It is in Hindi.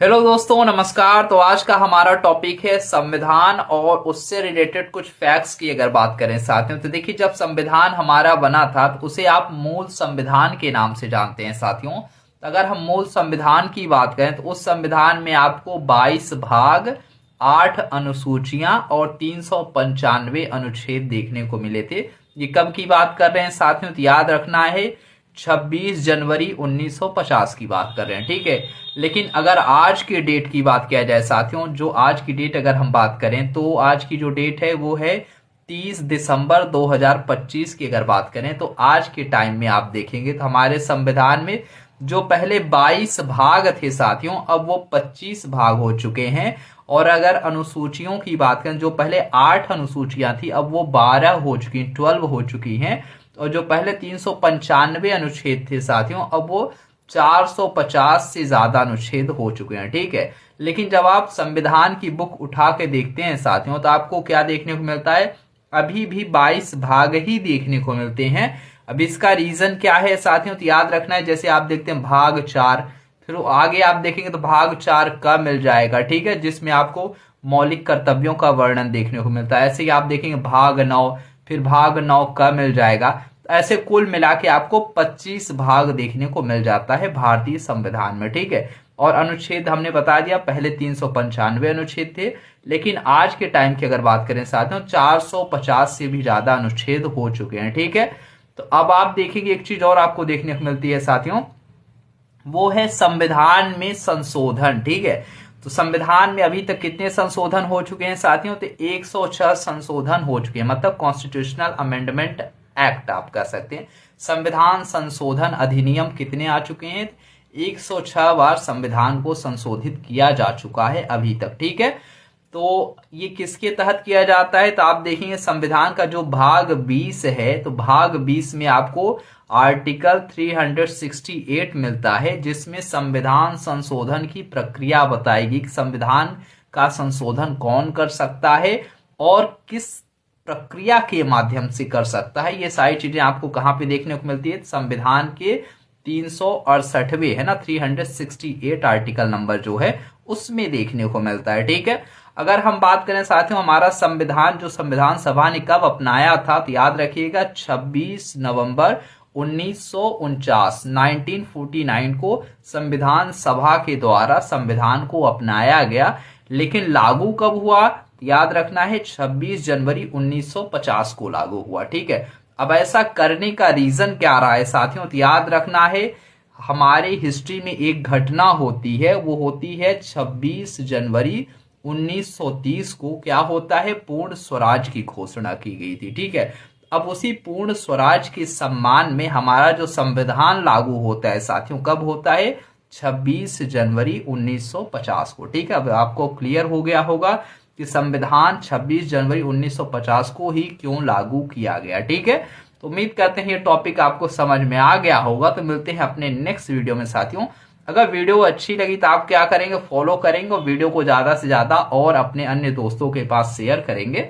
हेलो दोस्तों, नमस्कार। तो आज का हमारा टॉपिक है संविधान और उससे रिलेटेड कुछ फैक्ट्स की अगर बात करें साथियों, तो देखिए जब संविधान हमारा बना था तो उसे आप मूल संविधान के नाम से जानते हैं साथियों। तो अगर हम मूल संविधान की बात करें तो उस संविधान में आपको 22 भाग, 8 अनुसूचियां और 395 अनुच्छेद देखने को मिले थे। ये कब की बात कर रहे हैं साथियों, तो याद रखना है 26 जनवरी 1950 की बात कर रहे हैं, ठीक है। लेकिन अगर आज के डेट की बात किया जाए साथियों, जो आज की डेट अगर हम बात करें तो आज की जो डेट है वो है 30 दिसंबर 2025 की अगर बात करें तो आज के टाइम में आप देखेंगे तो हमारे संविधान में जो पहले 22 भाग थे साथियों, अब वो 25 भाग हो चुके हैं। और अगर अनुसूचियों की बात करें, जो पहले 8 अनुसूचियां थी अब वो 12 हो चुकी, 12 हो चुकी हैं। और जो पहले 395 अनुच्छेद थे साथियों, अब वो 450 से ज्यादा अनुच्छेद हो चुके हैं, ठीक है। लेकिन जब आप संविधान की बुक उठा के देखते हैं साथियों, तो आपको क्या देखने को मिलता है, अभी भी 22 भाग ही देखने को मिलते हैं। अब इसका रीजन क्या है साथियों, तो याद रखना है, जैसे आप देखते हैं भाग 4, फिर आगे आप देखेंगे तो भाग 4 का मिल जाएगा, ठीक है, जिसमें आपको मौलिक कर्तव्यों का वर्णन देखने को मिलता है। ऐसे ही आप देखेंगे भाग 9, फिर भाग 9 का मिल जाएगा। ऐसे कुल मिला के आपको 25 भाग देखने को मिल जाता है भारतीय संविधान में, ठीक है। और अनुच्छेद हमने बता दिया, पहले 395 अनुच्छेद थे, लेकिन आज के टाइम की अगर बात करें साथियों 450 से भी ज्यादा अनुच्छेद हो चुके हैं, ठीक है। तो अब आप देखेंगे एक चीज और आपको देखने को मिलती है साथियों, वो है संविधान में संशोधन, ठीक है। तो संविधान में अभी तक कितने संशोधन हो चुके हैं साथियों, तो 106 संशोधन हो चुके हैं, मतलब कॉन्स्टिट्यूशनल अमेंडमेंट एक्ट आप कह सकते हैं। संविधान संशोधन अधिनियम कितने आ चुके हैं, 106 बार संविधान को संशोधित किया जा चुका है अभी तक, ठीक है। तो ये किसके तहत किया जाता है, तो आप देखेंगे संविधान का जो भाग 20 है, तो भाग 20 में आपको आर्टिकल 368 मिलता है, जिसमें संविधान संशोधन की प्रक्रिया बताएगी कि संविधान का संशोधन कौन कर सकता है और किस प्रक्रिया के माध्यम से कर सकता है। ये सारी चीजें आपको कहां पे देखने को मिलती है, संविधान के 368वें है ना, 368 आर्टिकल नंबर जो है उसमें देखने को मिलता है, ठीक है। अगर हम बात करें साथियों हमारा संविधान जो संविधान सभा ने कब अपनाया था, तो याद रखिएगा 26 नवंबर 1949 1949 को संविधान सभा के द्वारा संविधान को अपनाया गया। लेकिन लागू कब हुआ, याद रखना है 26 जनवरी 1950 को लागू हुआ, ठीक है। अब ऐसा करने का रीजन क्या रहा है साथियों, तो याद रखना है हमारे हिस्ट्री में एक घटना होती है, वो होती है 26 जनवरी 1930 को क्या होता है, पूर्ण स्वराज की घोषणा की गई थी, ठीक है। अब उसी पूर्ण स्वराज के सम्मान में हमारा जो संविधान लागू होता है साथियों, कब होता है, 26 जनवरी 1950 को, ठीक है। अब आपको क्लियर हो गया होगा कि संविधान 26 जनवरी 1950 को ही क्यों लागू किया गया, ठीक है। तो उम्मीद करते हैं ये टॉपिक आपको समझ में आ गया होगा। तो मिलते हैं अपने नेक्स्ट वीडियो में साथियों। अगर वीडियो अच्छी लगी तो आप क्या करेंगे, फॉलो करेंगे और वीडियो को ज्यादा से ज्यादा और अपने अन्य दोस्तों के पास शेयर करेंगे।